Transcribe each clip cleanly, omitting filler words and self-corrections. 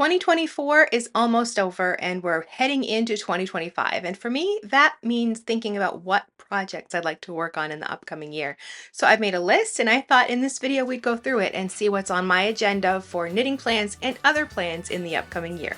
2024 is almost over and we're heading into 2025. And for me, that means thinking about what projects I'd like to work on in the upcoming year. So I've made a list and I thought in this video we'd go through it and see what's on my agenda for knitting plans and other plans in the upcoming year.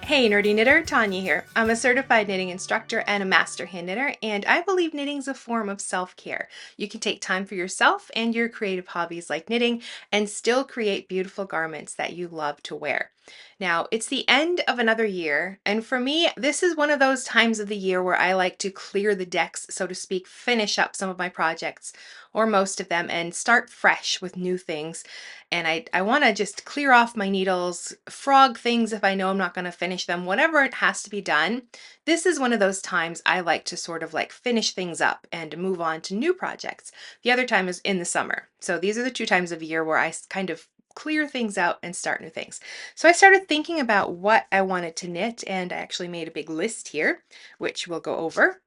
Hey nerdy knitter, Toni here. I'm a certified knitting instructor and a master hand knitter, and I believe knitting's a form of self-care. You can take time for yourself and your creative hobbies like knitting and still create beautiful garments that you love to wear. Now, it's the end of another year, and for me, this is one of those times of the year where I like to clear the decks, so to speak, finish up some of my projects, or most of them, and start fresh with new things. And I want to just clear off my needles, frog things if I know I'm not going to finish them, whatever it has to be done. This is one of those times I like to sort of like finish things up and move on to new projects. The other time is in the summer. So these are the two times of year where I kind of clear things out and start new things. So I started thinking about what I wanted to knit, and I actually made a big list here, which we'll go over.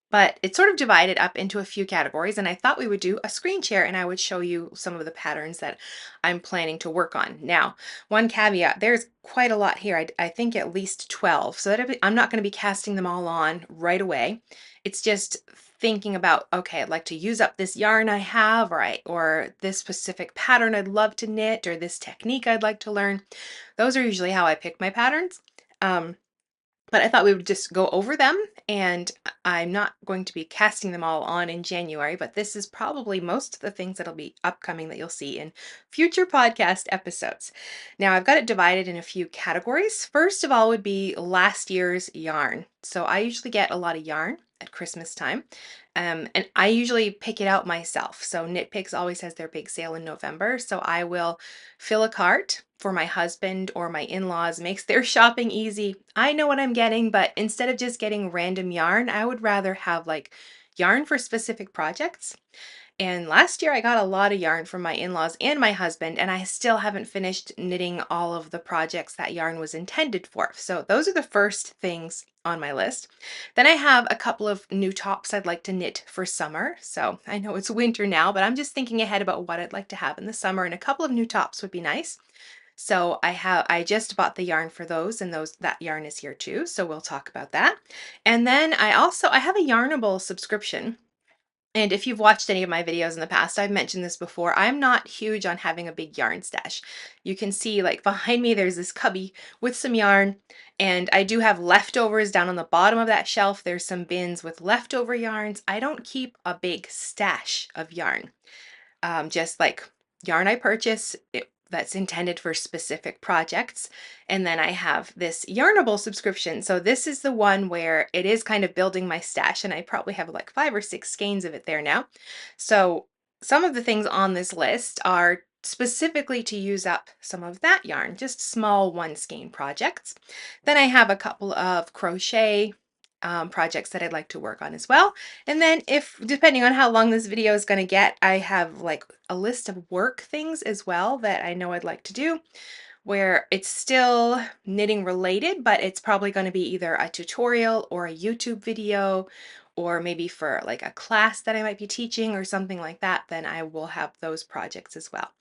But it's sort of divided up into a few categories, and I thought we would do a screen share and I would show you some of the patterns that I'm planning to work on. Now, one caveat, there's quite a lot here. I think at least 12, so that I'm not going to be casting them all on right away. It's just thinking about, okay, I'd like to use up this yarn I have, or this specific pattern I'd love to knit, or this technique I'd like to learn. Those are usually how I pick my patterns. But I thought we would just go over them, and I'm not going to be casting them all on in January, but this is probably most of the things that'll be upcoming that you'll see in future podcast episodes. Now, I've got it divided in a few categories. First of all would be last year's yarn. So I usually get a lot of yarn at Christmas time, and I usually pick it out myself. So Knit Picks always has their big sale in November, so I will fill a cart for my husband or my in-laws. Makes their shopping easy. I know what I'm getting, but instead of just getting random yarn, I would rather have like yarn for specific projects. And last year I got a lot of yarn from my in-laws and my husband, and I still haven't finished knitting all of the projects that yarn was intended for. So those are the first things on my list. Then I have a couple of new tops I'd like to knit for summer. So I know it's winter now, but I'm just thinking ahead about what I'd like to have in the summer, and a couple of new tops would be nice. So I just bought the yarn for those, and that yarn is here too. So we'll talk about that. And then I have a Yarnable subscription. And if you've watched any of my videos in the past, I've mentioned this before, I'm not huge on having a big yarn stash. You can see like behind me, there's this cubby with some yarn, and I do have leftovers down on the bottom of that shelf. There's some bins with leftover yarns. I don't keep a big stash of yarn, just like yarn I purchase that's intended for specific projects. And then I have this Yarnable subscription. So this is the one where it is kind of building my stash, and I probably have like 5 or 6 skeins of it there now. So some of the things on this list are specifically to use up some of that yarn, just small 1 skein projects. Then I have a couple of crochet projects that I'd like to work on as well. And then depending on how long this video is going to get, I have like a list of work things as well that I know I'd like to do, where it's still knitting related, but it's probably going to be either a tutorial or a YouTube video, or maybe for like a class that I might be teaching or something like that. Then I will have those projects as well.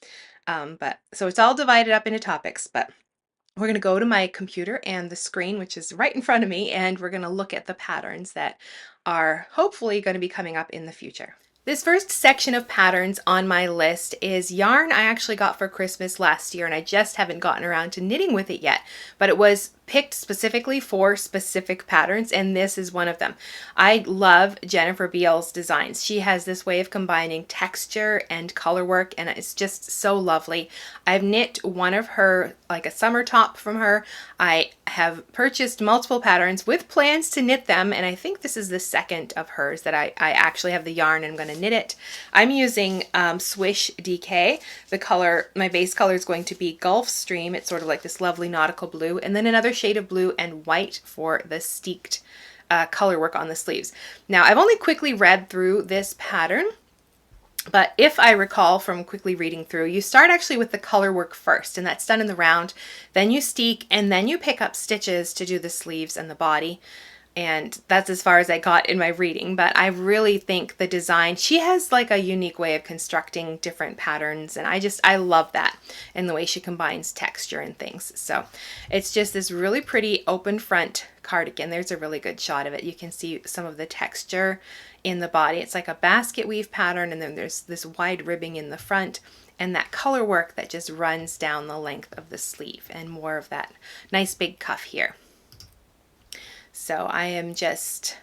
So it's all divided up into topics, but we're going to go to my computer and the screen, which is right in front of me, and we're going to look at the patterns that are hopefully going to be coming up in the future. This first section of patterns on my list is yarn I actually got for Christmas last year, and I just haven't gotten around to knitting with it yet, but it was picked specifically for specific patterns, and this is one of them. I love Jennifer Beale's designs. She has this way of combining texture and color work, and it's just so lovely. I've knit one of her, like a summer top from her. I have purchased multiple patterns with plans to knit them, and I think this is the second of hers that I actually have the yarn and I'm going to knit it. I'm using Swish DK. The color, my base color is going to be Gulf Stream. It's sort of like this lovely nautical blue, and then another shade of blue and white for the steeked color work on the sleeves. Now, I've only quickly read through this pattern, but if I recall from quickly reading through, you start actually with the color work first, and that's done in the round. Then you steek, and then you pick up stitches to do the sleeves and the body. And that's as far as I got in my reading, but I really think the design, she has like a unique way of constructing different patterns, and I love that, and the way she combines texture and things. So it's just this really pretty open front cardigan. There's a really good shot of it. You can see some of the texture in the body. It's like a basket weave pattern, and then there's this wide ribbing in the front, and that color work that just runs down the length of the sleeve, and more of that nice big cuff here. So I am just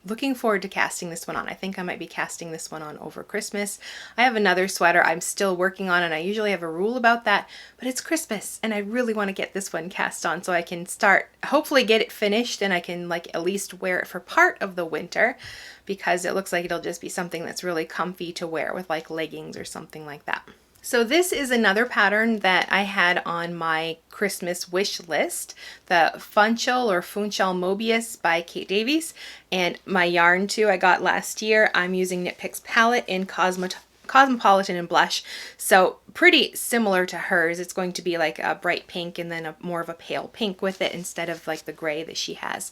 looking forward to casting this one on. I think I might be casting this one on over Christmas. I have another sweater I'm still working on, and I usually have a rule about that, but it's Christmas and I really want to get this one cast on so I can start, hopefully get it finished, and I can like at least wear it for part of the winter, because it looks like it'll just be something that's really comfy to wear with like leggings or something like that. So this is another pattern that I had on my Christmas wish list, the Funchal or Funchal Moebius by Kate Davies, and my yarn too I got last year. I'm using Knit Picks palette in Cosmopolitan and Blush, so pretty similar to hers. It's going to be like a bright pink and then more of a pale pink with it instead of like the gray that she has.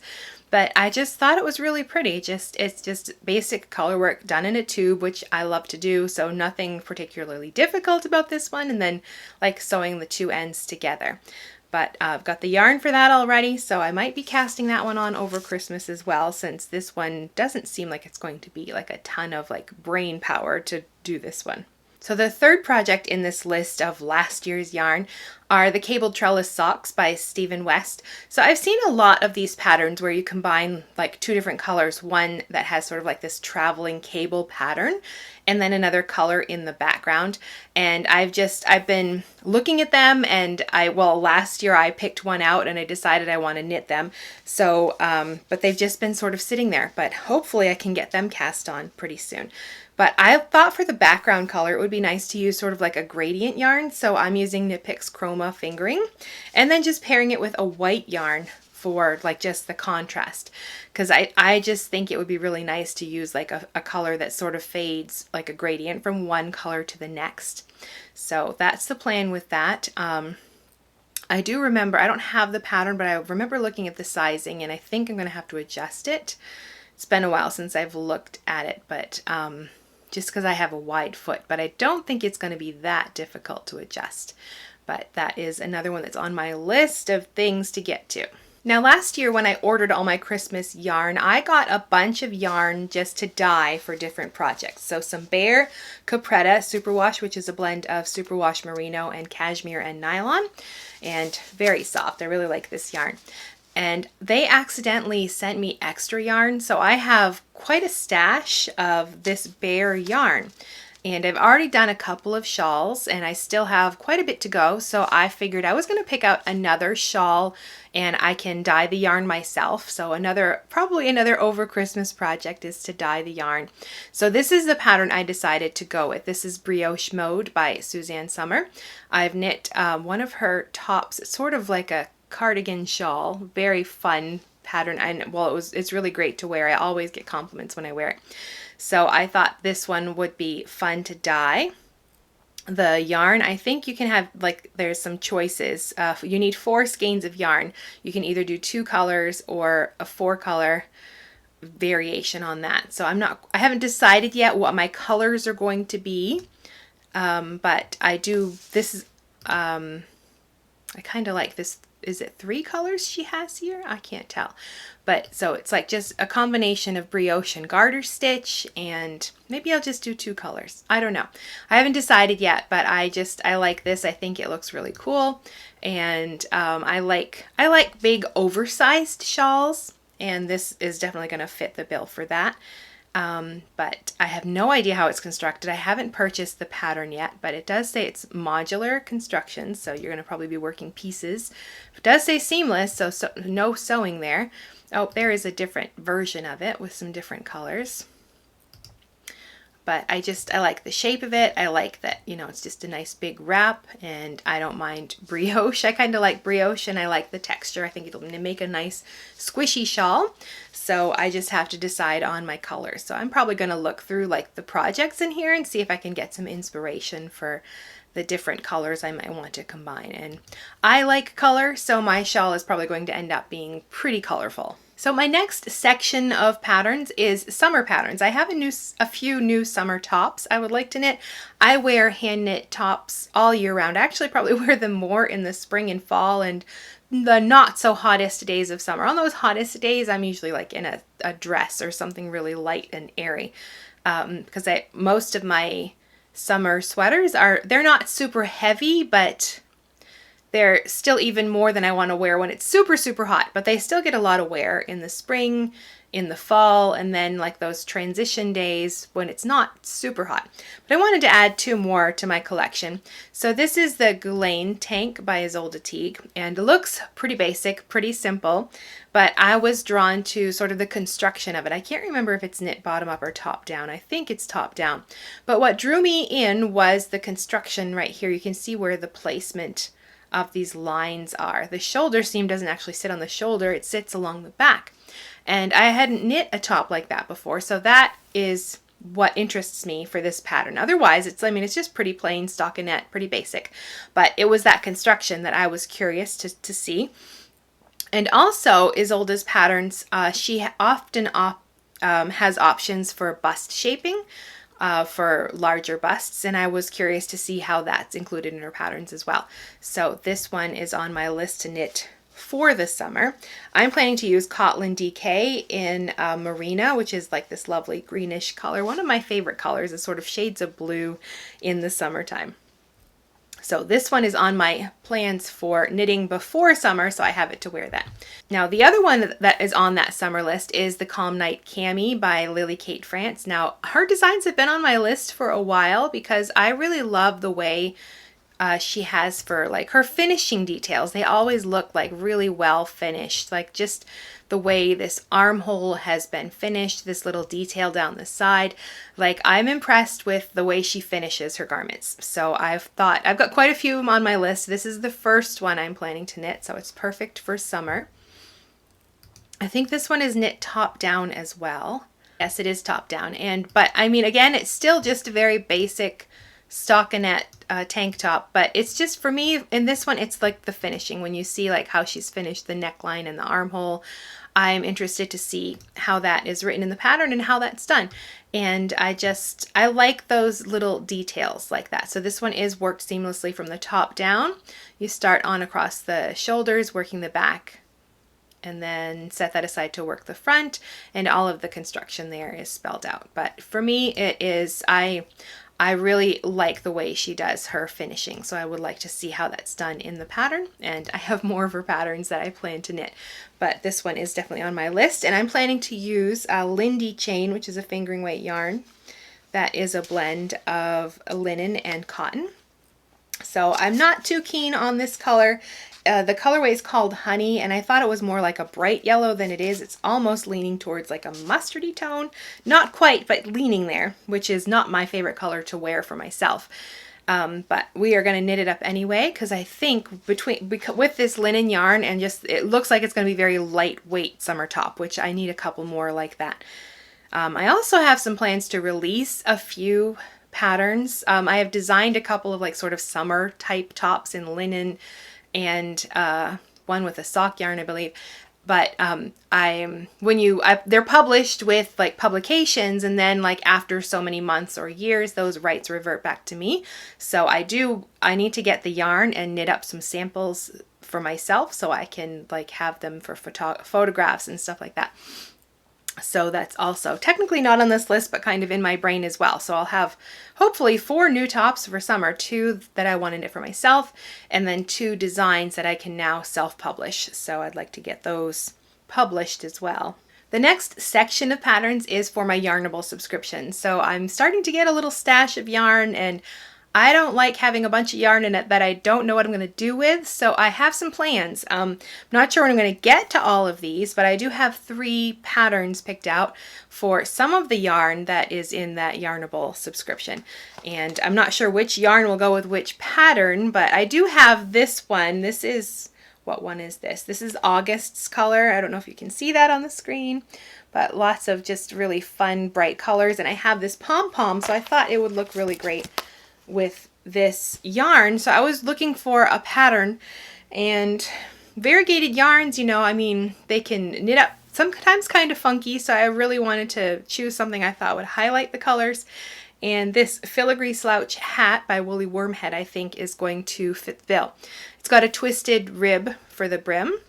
But I just thought it was really pretty. It's just basic color work done in a tube, which I love to do, so nothing particularly difficult about this one, and then like sewing the two ends together. But I've got the yarn for that already, so I might be casting that one on over Christmas as well, since this one doesn't seem like it's going to be like a ton of like brain power to do this one. So the third project in this list of last year's yarn are the Cabled Trellis Socks by Stephen West. So I've seen a lot of these patterns where you combine like two different colors, one that has sort of like this traveling cable pattern and then another color in the background. And I've been looking at them, and last year I picked one out and I decided I want to knit them. So, but they've just been sort of sitting there, but hopefully I can get them cast on pretty soon. But I thought for the background color, it would be nice to use sort of like a gradient yarn. So I'm using Knit Picks Chroma Fingering, and then just pairing it with a white yarn for like just the contrast. Because I just think it would be really nice to use like a color that sort of fades like a gradient from one color to the next. So that's the plan with that. I do remember, I don't have the pattern, but I remember looking at the sizing, and I think I'm going to have to adjust it. It's been a while since I've looked at it, but just because I have a wide foot, but I don't think it's going to be that difficult to adjust. But that is another one that's on my list of things to get to. Now last year when I ordered all my Christmas yarn, I got a bunch of yarn just to dye for different projects. So some Bare Capretta Superwash, which is a blend of superwash merino and cashmere and nylon, and very soft. I really like this yarn. And they accidentally sent me extra yarn, so I have quite a stash of this Bare yarn. And I've already done a couple of shawls, and I still have quite a bit to go, so I figured I was going to pick out another shawl, and I can dye the yarn myself. So probably another over Christmas project is to dye the yarn. So this is the pattern I decided to go with. This is Brioche Mode by Susanne Sommer. I've knit one of her tops. It's sort of like a cardigan shawl, very fun pattern, and it's really great to wear. I always get compliments when I wear it. So I thought this one would be fun to dye. The yarn, I think you can have, like, there's some choices. You need 4 skeins of yarn. You can either do 2 colors or a 4-color variation on that. So I haven't decided yet what my colors are going to be, but I kind of like this. Is it 3 colors she has here? I can't tell. But so it's like just a combination of brioche and garter stitch, and maybe I'll just do 2 colors. I don't know. I haven't decided yet, but I like this. I think it looks really cool. And I like big oversized shawls, and this is definitely going to fit the bill for that. But I have no idea how it's constructed. I haven't purchased the pattern yet, but it does say it's modular construction, so you're going to probably be working pieces. It does say seamless, so no sewing there. Oh, there is a different version of it with some different colors. But I like the shape of it. I like that, it's just a nice big wrap, and I don't mind brioche. I kind of like brioche, and I like the texture. I think it'll make a nice squishy shawl. So I just have to decide on my colors. So I'm probably going to look through like the projects in here and see if I can get some inspiration for the different colors I might want to combine. And I like color, so my shawl is probably going to end up being pretty colorful. So my next section of patterns is summer patterns. I have a few new summer tops I would like to knit. I wear hand knit tops all year round. I actually probably wear them more in the spring and fall and the not so hottest days of summer. On those hottest days, I'm usually like in a dress or something really light and airy, because most of my summer sweaters they're not super heavy, but they're still even more than I want to wear when it's super, super hot, but they still get a lot of wear in the spring, in the fall, and then like those transition days when it's not super hot. But I wanted to add 2 more to my collection. So this is the Gullane tank by Ysolde Teague, and it looks pretty basic, pretty simple, but I was drawn to sort of the construction of it. I can't remember if it's knit bottom up or top down. I think it's top down. But what drew me in was the construction right here. You can see where the placement of these lines are. The shoulder seam doesn't actually sit on the shoulder, it sits along the back. And I hadn't knit a top like that before, so that is what interests me for this pattern. Otherwise, it's just pretty plain stockinette, pretty basic. But it was that construction that I was curious to see. And also, Ysolde's patterns, she often has options for bust shaping, for larger busts, and I was curious to see how that's included in her patterns as well. So this one is on my list to knit for the summer. I'm planning to use Cotton DK in Marina, which is like this lovely greenish color. One of my favorite colors is sort of shades of blue in the summertime. So this one is on my plans for knitting before summer, so I have it to wear then. Now the other one that is on that summer list is the Calm Night Cami by Lily Kate France. Now her designs have been on my list for a while because I really love the way she has for like her finishing details. They always look like really well finished, like just the way this armhole has been finished, this little detail down the side. Like I'm impressed with the way she finishes her garments. So I've got quite a few on my list. This is the first one I'm planning to knit, so it's perfect for summer. I think this one is knit top down as well. Yes, it is top down. But I mean, again, it's still just a very basic stockinette tank top, but it's just, for me in this one, it's like the finishing. When you see like how she's finished the neckline and the armhole, I'm interested to see how that is written in the pattern and how that's done. And I like those little details like that. So this one is worked seamlessly from the top down. You start on across the shoulders, working the back, and then set that aside to work the front, and all of the construction there is spelled out. But for me, it is, I really like the way she does her finishing, so I would like to see how that's done in the pattern, and I have more of her patterns that I plan to knit. But this one is definitely on my list, and I'm planning to use a Lindy chain, which is a fingering weight yarn that is a blend of linen and cotton. So I'm not too keen on this color. The colorway is called Honey, and I thought it was more like a bright yellow than it is. It's almost leaning towards like a mustardy tone. Not quite, but leaning there, which is not my favorite color to wear for myself. But we are going to knit it up anyway, because I think with this linen yarn and just, it looks like it's going to be very lightweight summer top, which I need a couple more like that. I also have some plans to release a few patterns. I have designed a couple of like sort of summer type tops in linen, and one with a sock yarn, I believe. But they're published with like publications, and then like after so many months or years, those rights revert back to me. So I need to get the yarn and knit up some samples for myself so I can like have them for photographs and stuff like that. So that's also technically not on this list, but kind of in my brain as well. So I'll have hopefully 4 new tops for summer, 2 that I want to knit for myself, and then 2 designs that I can now self-publish. So I'd like to get those published as well. The next section of patterns is for my Yarnable subscription. So I'm starting to get a little stash of yarn, and I don't like having a bunch of yarn in it that I don't know what I'm going to do with, so I have some plans. I'm not sure when I'm going to get to all of these, but I do have 3 patterns picked out for some of the yarn that is in that Yarnable subscription. And I'm not sure which yarn will go with which pattern, but I do have this one. This is, what one is this? This is August's color. I don't know if you can see that on the screen, but lots of just really fun, bright colors. And I have this pom-pom, so I thought it would look really great with this yarn. So I was looking for a pattern, and variegated yarns, you know, I mean, they can knit up sometimes kind of funky, so I really wanted to choose something I thought would highlight the colors. And this Filigree Slouch hat by Woolly Wormhead I think is going to fit the bill. It's got a twisted rib for the brim.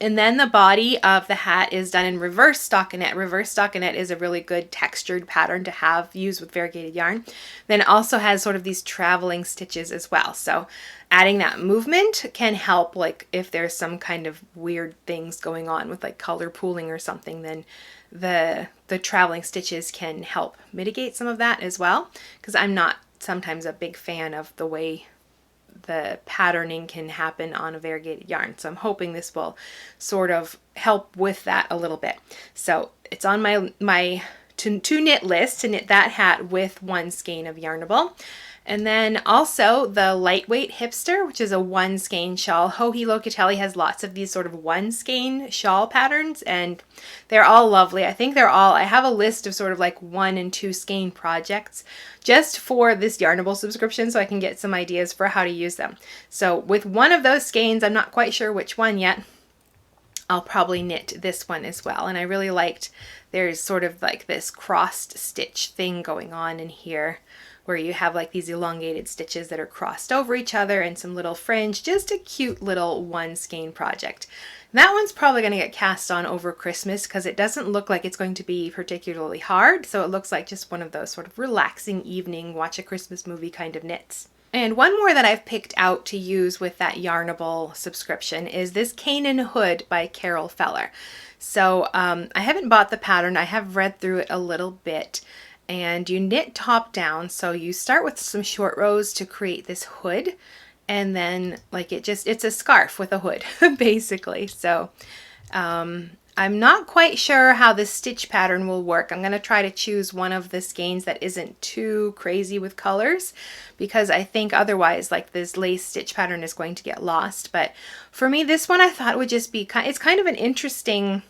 And then the body of the hat is done in reverse stockinette. Reverse stockinette is a really good textured pattern to have used with variegated yarn. Then it also has sort of these traveling stitches as well. So adding that movement can help, like if there's some kind of weird things going on with like color pooling or something, then the traveling stitches can help mitigate some of that as well. Because I'm not sometimes a big fan of the way the patterning can happen on a variegated yarn. So I'm hoping this will sort of help with that a little bit. So it's on my to knit list to knit that hat with one skein of Yarnable. And then also the lightweight Hipster, which is a one skein shawl. Joji Locatelli has lots of these sort of one skein shawl patterns, and they're all lovely. I think they're all, I have a list of sort of like 1 and 2 skein projects just for this Yarnable subscription so I can get some ideas for how to use them. So with one of those skeins, I'm not quite sure which one yet, I'll probably knit this one as well. And I really liked, there's sort of like this crossed stitch thing going on in here, where you have like these elongated stitches that are crossed over each other and some little fringe, just a cute little one skein project. That one's probably going to get cast on over Christmas because it doesn't look like it's going to be particularly hard. So it looks like just one of those sort of relaxing evening, watch a Christmas movie kind of knits. And one more that I've picked out to use with that Yarnable subscription is this Cannan hood by Carol Feller. So I haven't bought the pattern. I have read through it a little bit. And you knit top down, so you start with some short rows to create this hood, and then like it's a scarf with a hood basically. So I'm not quite sure how the stitch pattern will work. I'm going to try to choose one of the skeins that isn't too crazy with colors, because I think otherwise like this lace stitch pattern is going to get lost. But for me, this one I thought would just be it's kind of an interesting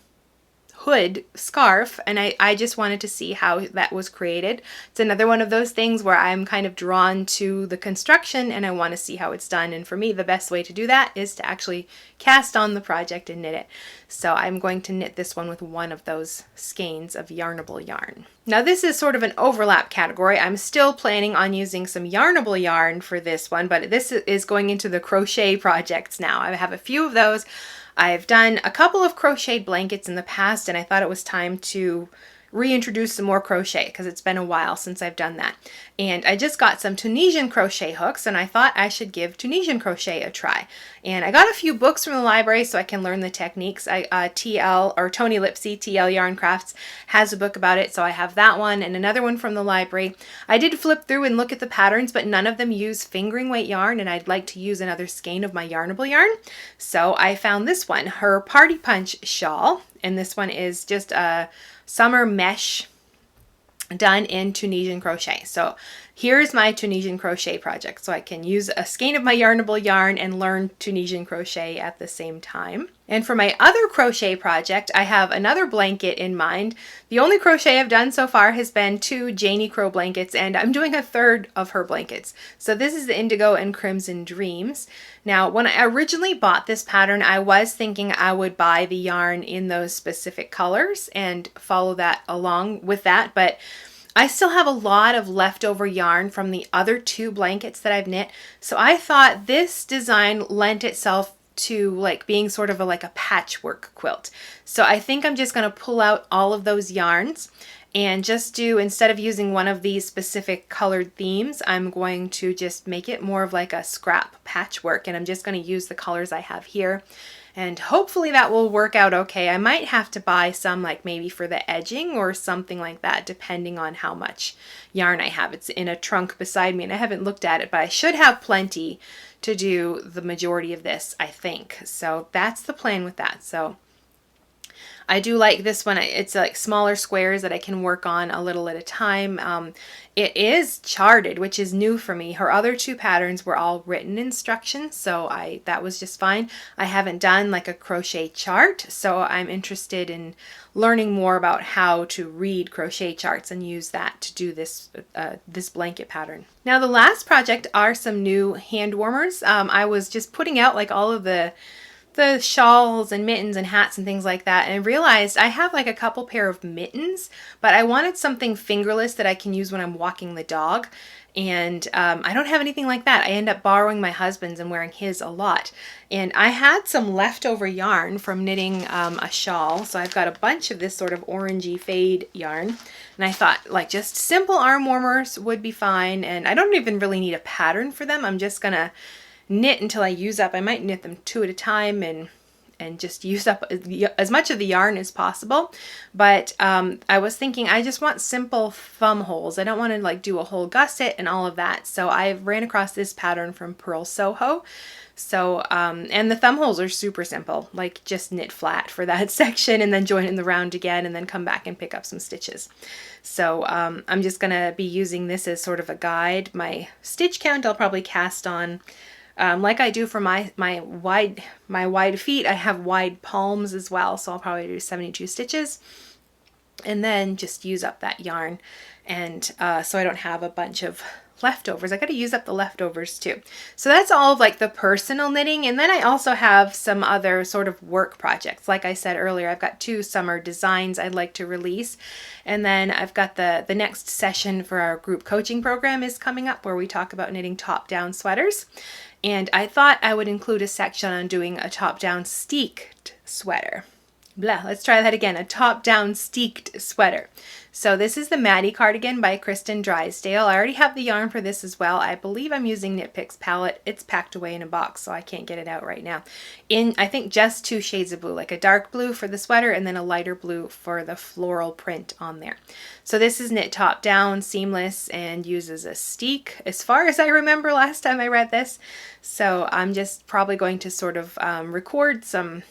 hood scarf, and I just wanted to see how that was created. It's another one of those things where I'm kind of drawn to the construction and I want to see how it's done, and for me the best way to do that is to actually cast on the project and knit it. So I'm going to knit this one with one of those skeins of Yarnable yarn. Now this is sort of an overlap category. I'm still planning on using some Yarnable yarn for this one, but this is going into the crochet projects now. I have a few of those. I've done a couple of crocheted blankets in the past, and I thought it was time to reintroduce some more crochet because it's been a while since I've done that. And I just got some Tunisian crochet hooks, and I thought I should give Tunisian crochet a try. And I got a few books from the library so I can learn the techniques. Toni Lipsey, TL Yarn Crafts, has a book about it, so I have that one and another one from the library. I did flip through and look at the patterns, but none of them use fingering weight yarn, and I'd like to use another skein of my Yarnable yarn. So I found this one, her Party Punch shawl, and this one is just a summer mesh done in Tunisian crochet. So here's my Tunisian crochet project. So I can use a skein of my Yarnable yarn and learn Tunisian crochet at the same time. And for my other crochet project, I have another blanket in mind. The only crochet I've done so far has been 2 Janie Crow blankets, and I'm doing a third of her blankets. So this is the Indigo and Crimson Dreams. Now, when I originally bought this pattern, I was thinking I would buy the yarn in those specific colors and follow that along with that, but I still have a lot of leftover yarn from the other 2 blankets that I've knit. So I thought this design lent itself to like being sort of like a patchwork quilt. So I think I'm just going to pull out all of those yarns and just do, instead of using one of these specific colored themes, I'm going to just make it more of like a scrap patchwork, and I'm just going to use the colors I have here. And hopefully that will work out okay. I might have to buy some like maybe for the edging or something like that, depending on how much yarn I have. It's in a trunk beside me and I haven't looked at it, but I should have plenty to do the majority of this, I think. So that's the plan with that. So I do like this one. It's like smaller squares that I can work on a little at a time. It is charted, which is new for me. Her other 2 patterns were all written instructions, so that was just fine. I haven't done like a crochet chart, so I'm interested in learning more about how to read crochet charts and use that to do this this blanket pattern. Now the last project are some new hand warmers. I was just putting out like all of the the shawls and mittens and hats and things like that, and I realized I have like a couple pair of mittens, but I wanted something fingerless that I can use when I'm walking the dog. And I don't have anything like that. I end up borrowing my husband's and wearing his a lot. And I had some leftover yarn from knitting a shawl. So I've got a bunch of this sort of orangey fade yarn. And I thought like just simple arm warmers would be fine. And I don't even really need a pattern for them. I'm just going to knit until I use up. I might knit them 2 at a time and just use up as much of the yarn as possible. But I was thinking I just want simple thumb holes. I don't want to like do a whole gusset and all of that. So I ran across this pattern from Pearl Soho. So, and the thumb holes are super simple, like just knit flat for that section and then join in the round again and then come back and pick up some stitches. So I'm just gonna be using this as sort of a guide. My stitch count I'll probably cast on like I do for my wide feet. I have wide palms as well, so I'll probably do 72 stitches and then just use up that yarn, and so I don't have a bunch of leftovers. I got to use up the leftovers too. So that's all of like the personal knitting, and then I also have some other sort of work projects. Like I said earlier, I've got 2 summer designs I'd like to release, and then I've got the next session for our group coaching program is coming up where we talk about knitting top-down sweaters. And I thought I would include a section on doing a top-down steeked sweater. Blah, let's try that again, a top-down steeked sweater. So this is the Mattie cardigan by Kristin Drysdale. I already have the yarn for this as well. I believe I'm using Knit Picks palette. It's packed away in a box, so I can't get it out right now. In, I think, just 2 shades of blue, like a dark blue for the sweater and then a lighter blue for the floral print on there. So this is knit top down, seamless, and uses a steek, as far as I remember last time I read this. So I'm just probably going to sort of record some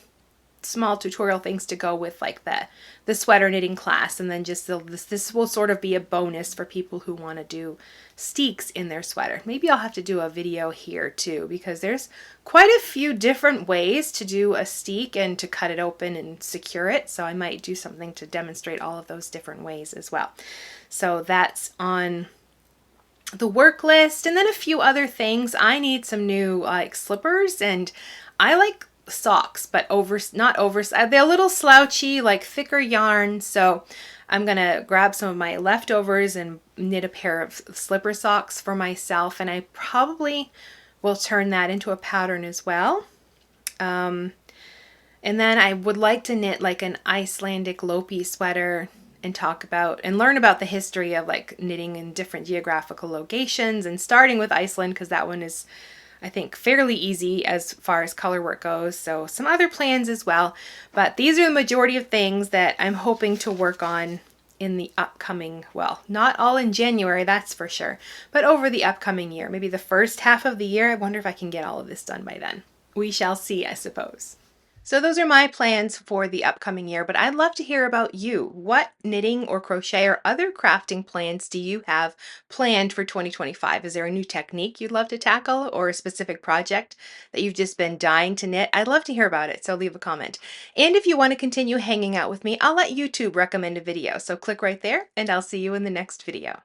small tutorial things to go with like the sweater knitting class, and then just this will sort of be a bonus for people who want to do steeks in their sweater. Maybe I'll have to do a video here too, because there's quite a few different ways to do a steek and to cut it open and secure it, so I might do something to demonstrate all of those different ways as well. So that's on the work list. And then a few other things. I need some new like slippers, and I like socks, but not oversized. They're a little slouchy, like thicker yarn. So I'm gonna grab some of my leftovers and knit a pair of slipper socks for myself, and I probably will turn that into a pattern as well. And then I would like to knit like an Icelandic Lopi sweater and talk about and learn about the history of like knitting in different geographical locations, and starting with Iceland because that one is, I think, fairly easy as far as color work goes. So some other plans as well, but these are the majority of things that I'm hoping to work on in the upcoming, well, not all in January, that's for sure, but over the upcoming year, maybe the first half of the year. I wonder if I can get all of this done by then. We shall see, I suppose. So those are my plans for the upcoming year, but I'd love to hear about you. What knitting or crochet or other crafting plans do you have planned for 2025? Is there a new technique you'd love to tackle, or a specific project that you've just been dying to knit? I'd love to hear about it, so leave a comment. And if you want to continue hanging out with me, I'll let YouTube recommend a video. So click right there, and I'll see you in the next video.